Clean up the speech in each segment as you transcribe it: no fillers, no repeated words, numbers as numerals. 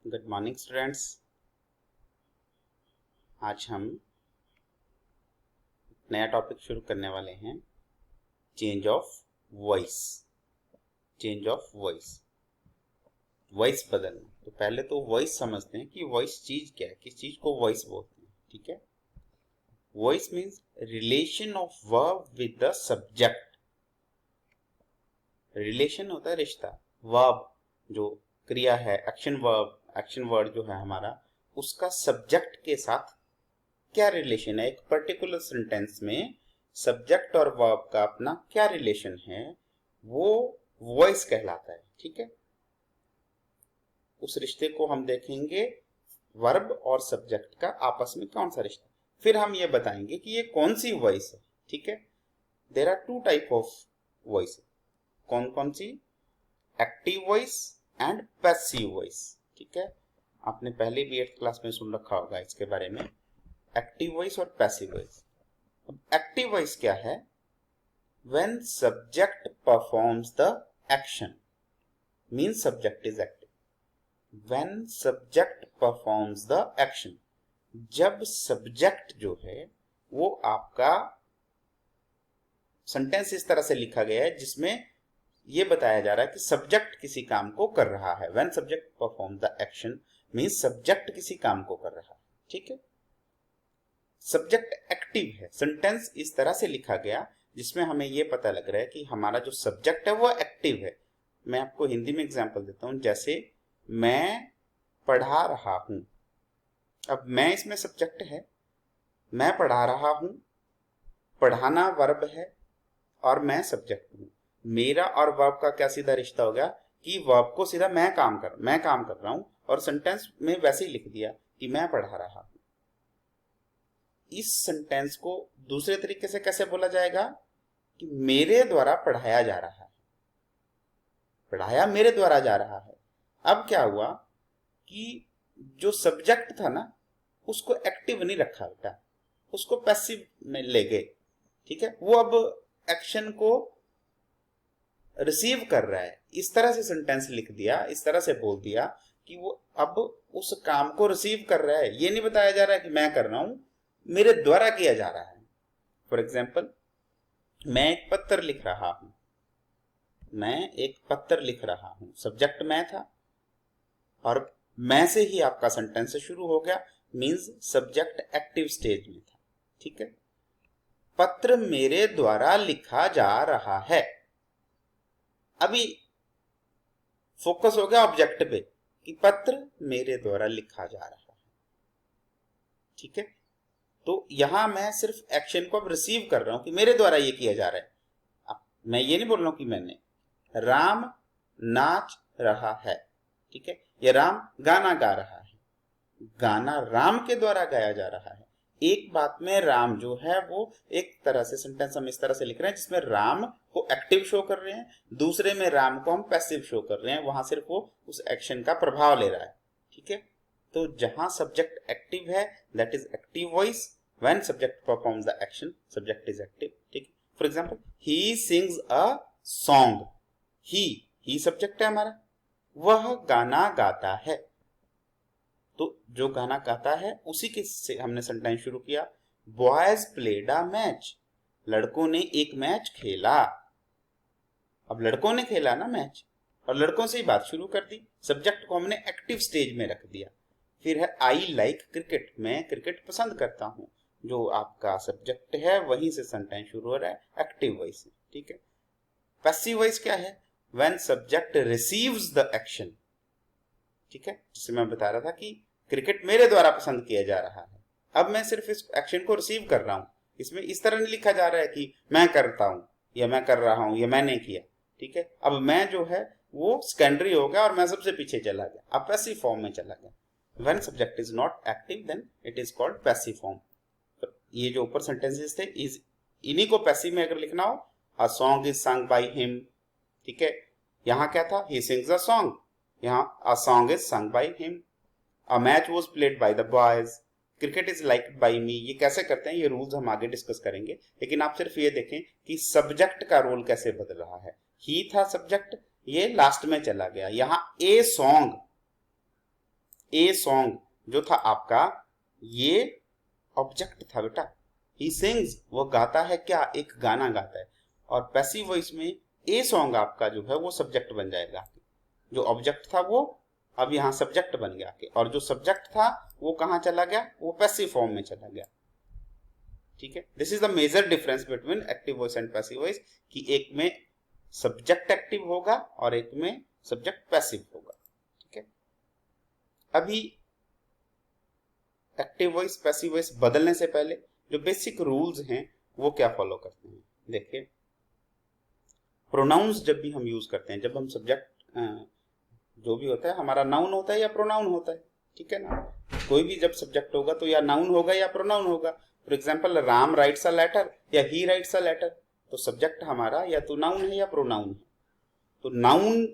Good morning students. आज हम नया टॉपिक शुरू करने वाले हैं, change of voice. Change of voice, voice बदलना। तो पहले तो वॉइस समझते हैं कि वॉइस चीज क्या है, किस चीज को वॉइस बोलते हैं। ठीक है, voice means relation of verb with the subject. Relation होता है रिश्ता, वर्ब जो क्रिया है, एक्शन वर्ब, एक्शन वर्ड जो है हमारा, उसका सब्जेक्ट के साथ क्या रिलेशन है। एक पर्टिकुलर सेंटेंस में सब्जेक्ट और वर्ब का अपना क्या रिलेशन है, वो वॉइस कहलाता है। ठीक है, उस रिश्ते को हम देखेंगे, वर्ब और सब्जेक्ट का आपस में कौन सा रिश्ता। फिर हम ये बताएंगे कि ये कौन सी वॉइस है। ठीक है, there are two type of voice. कौन कौन सी? Active voice and passive voice. ठीक है, आपने पहले भी 8th क्लास में सुन रखा होगा इसके बारे में, एक्टिव वॉइस और पैसिव वॉइस। अब एक्टिव वॉइस क्या है? when subject performs the action, means subject is active। when subject performs the action, जब सब्जेक्ट जो है वो आपका, सेंटेंस इस तरह से लिखा गया है जिसमें ये बताया जा रहा है कि सब्जेक्ट किसी काम को कर रहा है। when subject performs the action means subject किसी काम को कर रहा है। ठीक है, सब्जेक्ट एक्टिव है। सेंटेंस इस तरह से लिखा गया जिसमें हमें यह पता लग रहा है कि हमारा जो सब्जेक्ट है वो एक्टिव है। मैं आपको हिंदी में एग्जांपल देता हूं, जैसे मैं पढ़ा रहा हूं। अब मैं इसमें सब्जेक्ट है, मैं पढ़ा रहा हूं, पढ़ाना वर्ब है और मैं सब्जेक्ट हूं। मेरा और वर्ब का क्या सीधा रिश्ता हो गया कि वर्ब को सीधा मैं काम कर रहा हूं, और सेंटेंस में वैसे ही लिख दिया कि मैं पढ़ा रहा हूं। इस सेंटेंस को दूसरे तरीके से कैसे बोला जाएगा कि मेरे द्वारा पढ़ाया जा रहा है, पढ़ाया मेरे द्वारा जा रहा है। अब क्या हुआ कि जो सब्जेक्ट था ना, उसको एक्टिव नहीं रखा बेटा, उसको पैसिव में ले गए। ठीक है, वो अब एक्शन को रिसीव कर रहा है। इस तरह से सेंटेंस लिख दिया, इस तरह से बोल दिया कि वो अब उस काम को रिसीव कर रहा है। ये नहीं बताया जा रहा है कि मैं कर रहा हूं, मेरे द्वारा किया जा रहा है। फॉर एग्जाम्पल, मैं एक पत्र लिख रहा हूं, मैं एक पत्र लिख रहा हूं, सब्जेक्ट मैं था और मैं से ही आपका सेंटेंस शुरू हो गया, मींस सब्जेक्ट एक्टिव स्टेज में था। ठीक है, पत्र मेरे द्वारा लिखा जा रहा है। अभी फोकस हो गया ऑब्जेक्ट पे कि पत्र मेरे द्वारा लिखा जा रहा है। ठीक है, तो यहां मैं सिर्फ एक्शन को अब रिसीव कर रहा हूं कि मेरे द्वारा ये किया जा रहा है। अब मैं ये नहीं बोल रहा हूं कि मैंने। राम नाच रहा है। ठीक है, ये राम गाना गा रहा है, गाना राम के द्वारा गाया जा रहा है। एक बात में राम जो है वो एक तरह से सेंटेंस हम इस तरह से लिख रहे हैं जिसमें राम को एक्टिव शो कर रहे हैं, दूसरे में राम को हम पैसिव शो कर रहे हैं, वहां सिर्फ वो उस एक्शन का प्रभाव ले रहा है। ठीक है, तो जहां सब्जेक्ट एक्टिव है that is active voice. when subject performs the action, subject is active। ठीक है, for example, he sings a song। He subject है हमारा, वह गाना गाता है। तो जो गाना गाता है उसी के से हमने सेंटेंस शुरू किया। बॉयज प्लेड अ मैच, लड़कों ने एक मैच खेला। अब लड़कों ने खेला ना मैच, और लड़कों से ही बात शुरू कर दी, सब्जेक्ट को हमने एक्टिव स्टेज में रख दिया। फिर है आई लाइक क्रिकेट, मैं क्रिकेट पसंद करता हूं, जो आपका सब्जेक्ट है वहीं से सेंटेंस शुरू हो रहा है, एक्टिव वॉइस। ठीक है, पैसिव वॉइस क्या है? When subject receives the action. ठीक है, जिसे मैं बता रहा था कि क्रिकेट मेरे द्वारा पसंद किया जा रहा है, अब मैं सिर्फ इस एक्शन को रिसीव कर रहा हूं। इसमें इस तरह नहीं लिखा जा रहा है कि मैं करता हूं या मैं कर रहा हूं या मैंने किया। ठीक है, अब मैं जो है वो सेकेंडरी हो गया और मैं सबसे पीछे चला गया, अब पैसिव फॉर्म में चला गया। When subject is not active then it is called passive form. ये जो ऊपर सेंटेंसेस थे, इस इन्हीं को पैसिव में अगर लिखना हो, अ song is sung by him. ठीक है, यहां क्या था? ही सिंग्स अ सॉन्ग, यहां a song is sung by him. A match was played by the boys, cricket is liked by me. ये कैसे करते हैं, ये रूल्स हम आगे डिस्कस करेंगे, लेकिन आप सिर्फ ये देखें कि सब्जेक्ट का रोल कैसे बदल रहा है। ही था सब्जेक्ट, ये लास्ट में चला गया। यहां ए सॉन्ग, ए सॉन्ग जो था आपका, ये ऑब्जेक्ट था बेटा। ही सिंग्स, वो गाता है क्या, एक गाना गाता है। और पैसिव वॉइस में ए सॉन्ग आपका जो है वो सब्जेक्ट बन जाएगा। जो ऑब्जेक्ट था वो अब यहाँ सब्जेक्ट बन गया। और जो सब्जेक्ट था वो कहाँ चला गया, वो पैसिव फॉर्म में चला गया। ठीक है, this is the major difference between active voice and passive voice, कि एक में सब्जेक्ट एक्टिव होगा और एक में सब्जेक्ट पैसिव होगा। ठीक है, अभी एक्टिव वॉइस पैसिव वॉइस बदलने से पहले जो बेसिक रूल्स हैं वो क्या फॉलो करते हैं। देखिए, प्रोनाउंस जब भी हम यूज करते हैं, जब हम सब्जेक्ट जो भी होता है हमारा नाउन होता है या प्रोनाउन होता है। ठीक है ना, कोई भी जब सब्जेक्ट होगा तो या नाउन होगा या प्रोनाउन होगा। For example, Ram writes a letter या ही राइट्स अ लेटर, तो सब्जेक्ट हमारा या तो नाउन है या प्रोनाउन है। तो नाउन,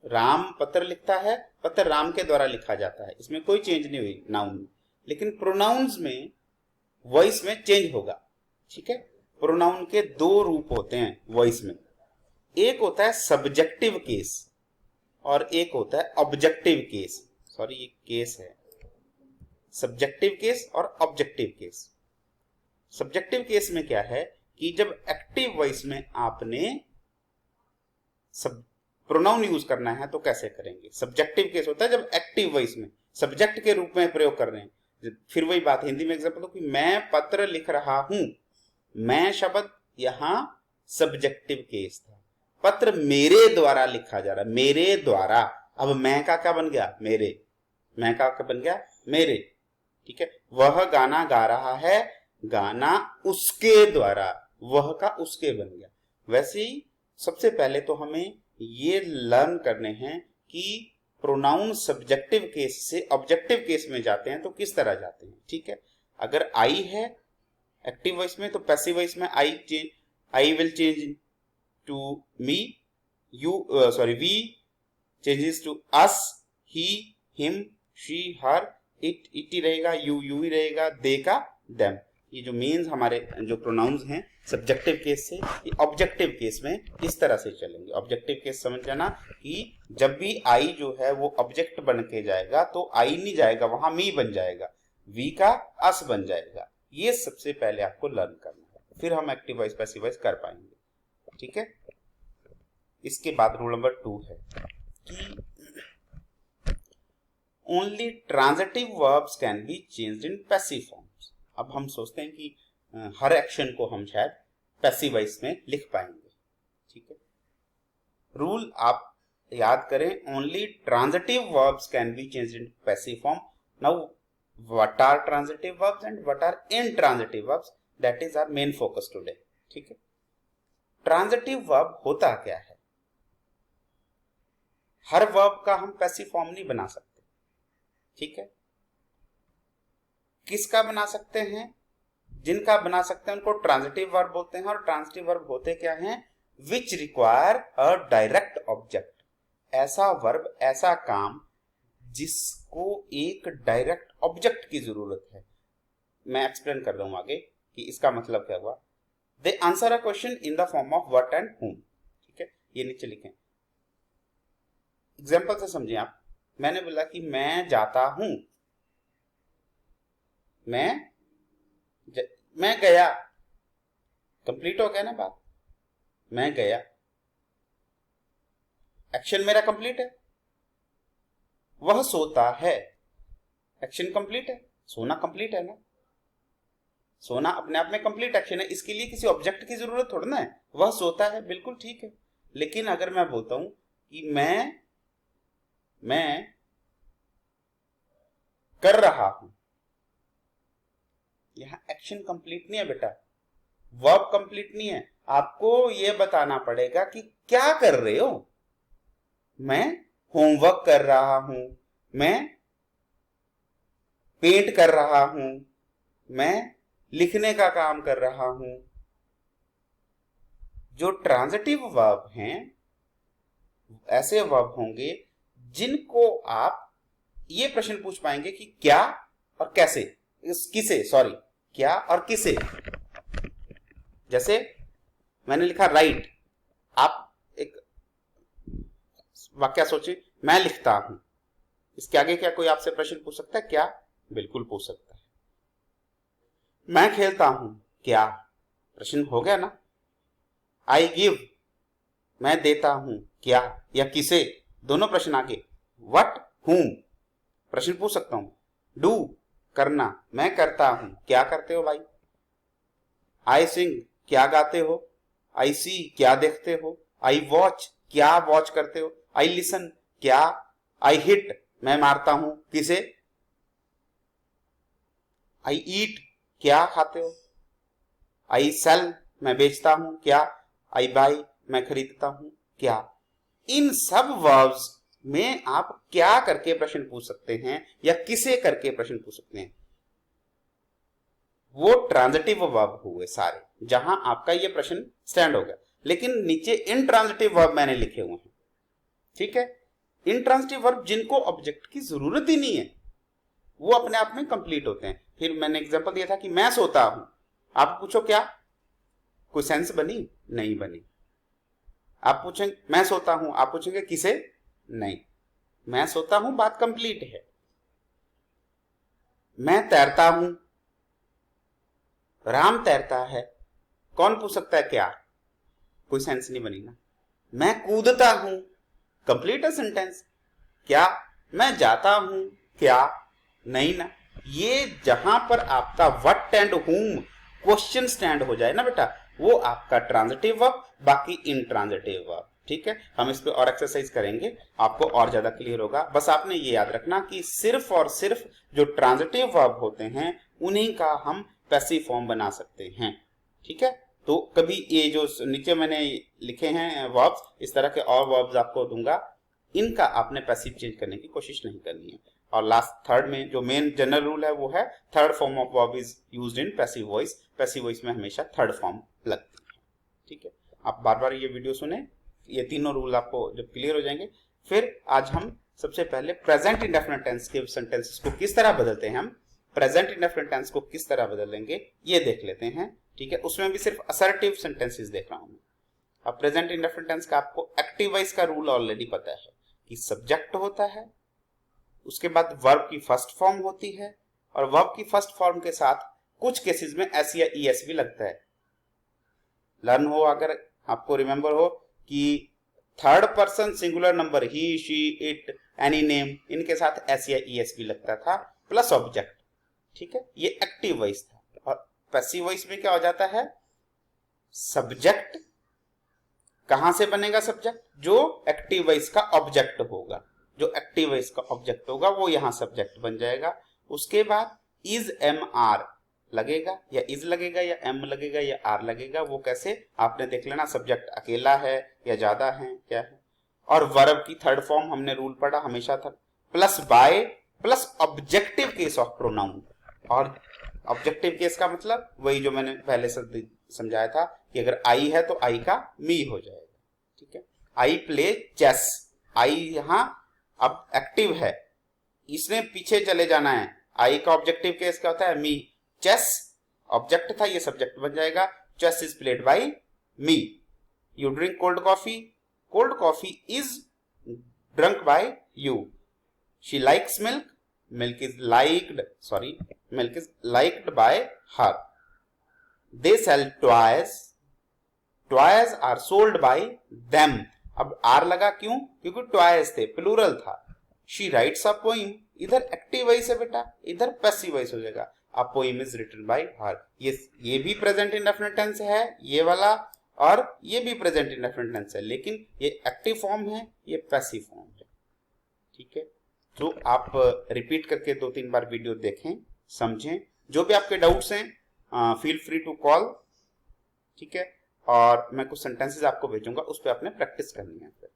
राम पत्र लिखता है, पत्र राम के द्वारा लिखा जाता है, इसमें कोई चेंज नहीं हुई नाउन में। लेकिन प्रोनाउंस में, वॉइस में चेंज होगा। ठीक है, प्रोनाउन के दो रूप होते हैं वॉइस में, एक होता है सब्जेक्टिव केस और एक होता है ऑब्जेक्टिव केस। सॉरी, ये केस है, सब्जेक्टिव केस और ऑब्जेक्टिव केस। सब्जेक्टिव केस में क्या है कि जब एक्टिव वॉइस में आपने सब प्रोनाउन यूज करना है तो कैसे करेंगे। सब्जेक्टिव केस होता है जब एक्टिव वॉइस में सब्जेक्ट के रूप में प्रयोग कर रहे हैं। फिर वही बात, हिंदी में एग्जांपल दो कि मैं पत्र लिख रहा हूं, मैं शब्द यहां सब्जेक्टिव केस था। पत्र मेरे द्वारा लिखा जा रहा है, मेरे द्वारा। अब मैं का क्या बन गया, मेरे। मैं का क्या बन गया, मेरे। ठीक है, वह गाना गा रहा है, गाना उसके द्वारा, वह का उसके बन गया। वैसे ही सबसे पहले तो हमें ये लर्न करने हैं कि प्रोनाउन सब्जेक्टिव केस से ऑब्जेक्टिव केस में जाते हैं तो किस तरह जाते हैं। ठीक है, अगर आई है एक्टिव वॉइस में तो पैसिव वॉइस में I will change to me, you sorry we changes to us, he him she her, it ही रहेगा, यू ही रहेगा, दे का देम। ये जो मीन्स हमारे जो प्रोनाउंस हैं सब्जेक्टिव केस से, ये ऑब्जेक्टिव केस में इस तरह से चलेंगे। ऑब्जेक्टिव केस समझ जाना कि जब भी आई जो है वो ऑब्जेक्ट बन के जाएगा तो आई नहीं जाएगा, वहां मी बन जाएगा, वी का अस बन जाएगा। ये सबसे पहले आपको लर्न करना है, फिर हम एक्टिव वॉइस पैसिव वॉइस कर पाएंगे। ठीक है, इसके बाद रूल नंबर 2 है कि only transitive verbs can be changed in passive forms. अब हम सोचते हैं कि हर एक्शन को हम शायद पैसिव वॉइस में लिख पाएंगे। ठीक है, रूल आप याद करें, only transitive verbs can be changed in passive form. Now what are transitive verbs and what are intransitive verbs, that is our main focus today. ठीक है, ट्रांजिटिव वर्ब होता क्या है। हर वर्ब का हम पैसिव फॉर्म नहीं बना सकते। ठीक है, किसका बना सकते हैं, जिनका बना सकते हैं उनको ट्रांजिटिव वर्ब बोलते हैं। और ट्रांजिटिव वर्ब होते क्या हैं, which require a direct object. ऐसा वर्ब, ऐसा काम जिसको एक डायरेक्ट ऑब्जेक्ट की जरूरत है। मैं एक्सप्लेन कर रहा हूं आगे कि इसका मतलब क्या हुआ। They answer a question in the form of what and whom. ठीक है, ये नीचे लिखें, एग्जाम्पल से समझिए आप। मैंने बोला कि मैं जाता हूं, मैं गया, कंप्लीट हो गया ना बात। मैं गया, एक्शन मेरा कंप्लीट है। वह सोता है, एक्शन कंप्लीट है। सोना कंप्लीट है ना, सोना अपने आप में कंप्लीट एक्शन है, इसके लिए किसी ऑब्जेक्ट की जरूरत थोड़ा ना है। वह सोता है, बिल्कुल ठीक है। लेकिन अगर मैं बोलता हूं कि मैं कर रहा हूं, यहां एक्शन कंप्लीट नहीं है बेटा, वर्ब कंप्लीट नहीं है। आपको यह बताना पड़ेगा कि क्या कर रहे हो। मैं होमवर्क कर रहा हूं, मैं पेंट कर रहा हूं, मैं लिखने का काम कर रहा हूं। जो ट्रांजिटिव वर्ब हैं ऐसे वर्ब होंगे जिनको आप ये प्रश्न पूछ पाएंगे कि क्या और कैसे, किसे, सॉरी, क्या और किसे। जैसे मैंने लिखा राइट, आप एक वाक्य सोचिए, मैं लिखता हूं, इसके आगे क्या कोई आपसे प्रश्न पूछ सकता है क्या? बिल्कुल पूछ सकता है। मैं खेलता हूं क्या? प्रश्न हो गया ना। आई गिव, मैं देता हूं क्या या किसे, दोनों प्रश्न आगे। व्हाट, whom, प्रश्न पूछ सकता हूं। डू, करना, मैं करता हूं, क्या करते हो भाई। आई सिंग, क्या गाते हो। आई सी, क्या देखते हो। आई वॉच, क्या वॉच करते हो। आई लिसन, क्या। आई हिट, मैं मारता हूं, किसे। आई ईट, क्या खाते हो। आई सेल, मैं बेचता हूं, क्या। आई बाई, मैं खरीदता हूं, क्या। इन सब वर्ब्स में आप क्या करके प्रश्न पूछ सकते हैं या किसे करके प्रश्न पूछ सकते हैं। वो ट्रांजिटिव वर्ब हुए सारे, जहां आपका ये प्रश्न स्टैंड हो गया। लेकिन नीचे इनट्रांजिटिव वर्ब मैंने लिखे हुए हैं, ठीक है। इनट्रांजिटिव वर्ब जिनको ऑब्जेक्ट की जरूरत ही नहीं है, वो अपने आप में कंप्लीट होते हैं। फिर मैंने एग्जांपल दिया था कि मैं सोता हूं, आप पूछो क्या, कोई सेंस बनी? नहीं बनी। आप पूछेंगे मैं सोता हूं, आप पूछेंगे किसे? नहीं, मैं सोता हूं बात कंप्लीट है। मैं तैरता हूं, राम तैरता है, कौन पूछ सकता है क्या? कोई सेंस नहीं बनी ना। मैं कूदता हूं, कंप्लीट है सेंटेंस। क्या, मैं जाता हूं क्या? नहीं ना। ये जहां पर आपका what and whom question stand हो जाए ना बेटा, वो आपका ट्रांजिटिव वर्ब, बाकी इनट्रांजिटिव वर्ब, ठीक है। हम इस पे और एक्सरसाइज करेंगे, आपको और ज्यादा क्लियर होगा। बस आपने ये याद रखना कि सिर्फ और सिर्फ जो ट्रांजिटिव वर्ब होते हैं उन्हीं का हम पैसिव फॉर्म बना सकते हैं, ठीक है। तो कभी ये जो नीचे मैंने लिखे हैं वर्ब्स, इस तरह के और वर्ब्स आपको दूंगा, इनका आपने पैसिव चेंज करने की कोशिश नहीं करनी है। और लास्ट थर्ड में जो मेन जनरल रूल है वो है third form of verb is used in passive voice. Passive voice में हमेशा थर्ड फॉर्म लगती है, ठीक है। आप बार बार ये वीडियो सुने, ये तीनों रूल आपको जब क्लियर हो जाएंगे, फिर आज हम सबसे पहले प्रेजेंट इंडेफिनिट टेंस के सेंटेंसेस को किस तरह बदलते हैं, हम प्रेजेंट इंडेफिनिट टेंस को किस तरह बदलेंगे ये देख लेते हैं, ठीक है। उसमें भी सिर्फ असर्टिव सेंटेंसेस देख रहा हूं। अब प्रेजेंट इंडेफिनिट टेंस का आपको एक्टिव वॉइस का रूल ऑलरेडी पता है कि सब्जेक्ट होता है, उसके बाद वर्ब की फर्स्ट फॉर्म होती है, और वर्ब की फर्स्ट फॉर्म के साथ कुछ केसेस में एस या ईएस भी लगता है। लर्न हो, अगर आपको रिमेंबर हो कि third person singular number he, she, it, any name, इनके साथ एस या ईएस भी लगता था, प्लस ऑब्जेक्ट, ठीक है। ये एक्टिव वॉइस था। और पैसिव वॉइस में क्या हो जाता है, सब्जेक्ट कहां से बनेगा, सब्जेक्ट जो एक्टिव वॉइस का ऑब्जेक्ट होगा, जो एक्टिव वॉइस का ऑब्जेक्ट होगा वो यहां सब्जेक्ट बन जाएगा। उसके बाद इज एम आर लगेगा, या इज लगेगा या एम लगेगा या आर लगेगा, वो कैसे आपने देख लेना, सब्जेक्ट अकेला है या ज्यादा है क्या है। और वर्ब की थर्ड फॉर्म हमने रूल पढ़ा हमेशा था plus by plus objective case of pronoun. और ऑब्जेक्टिव केस का मतलब वही जो मैंने पहले समझाया था कि अगर आई है तो आई का मी हो जाएगा, ठीक है। आई प्ले चेस, आई यहां अब एक्टिव है, इसने पीछे चले जाना है, आई का ऑब्जेक्टिव केस क्या होता है, मी। चेस ऑब्जेक्ट था, ये सब्जेक्ट बन जाएगा, chess is played by me. You drink cold coffee, cold coffee is drunk by you. She likes milk, milk is liked by her. They sell toys, toys are sold by them. अब are लगा क्यों, क्योंकि toys थे, plural था। She writes a poem, इधर active voice है बेटा, इधर पैसिव वॉइस हो जाएगा। A poem is written by her. ये भी प्रेजेंट इंडेफिनिट टेंस है ये वाला, और ये भी प्रेजेंट इंडेफिनिट टेंस है, लेकिन ये एक्टिव फॉर्म है, ये पैसिव फॉर्म है, ठीक है। तो आप रिपीट करके 2-3 बार वीडियो देखें, समझें। जो भी आपके डाउट्स हैं फील फ्री टू कॉल, ठीक है। और मैं कुछ सेंटेंसेस आपको भेजूंगा, उस पर आपने प्रैक्टिस करनी है फिर,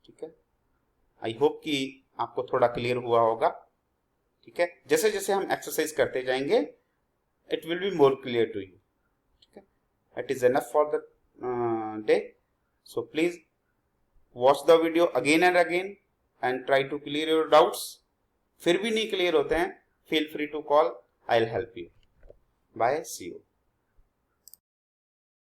ठीक है। आई होप कि आपको थोड़ा क्लियर हुआ होगा, ठीक है। जैसे जैसे हम एक्सरसाइज करते जाएंगे it will be more clear to you, ठीक है। It is enough for the day, so please watch the video again and again and try to clear your doubts. फिर भी नहीं क्लियर होते हैं, feel free to call, I will help you. Bye, see you.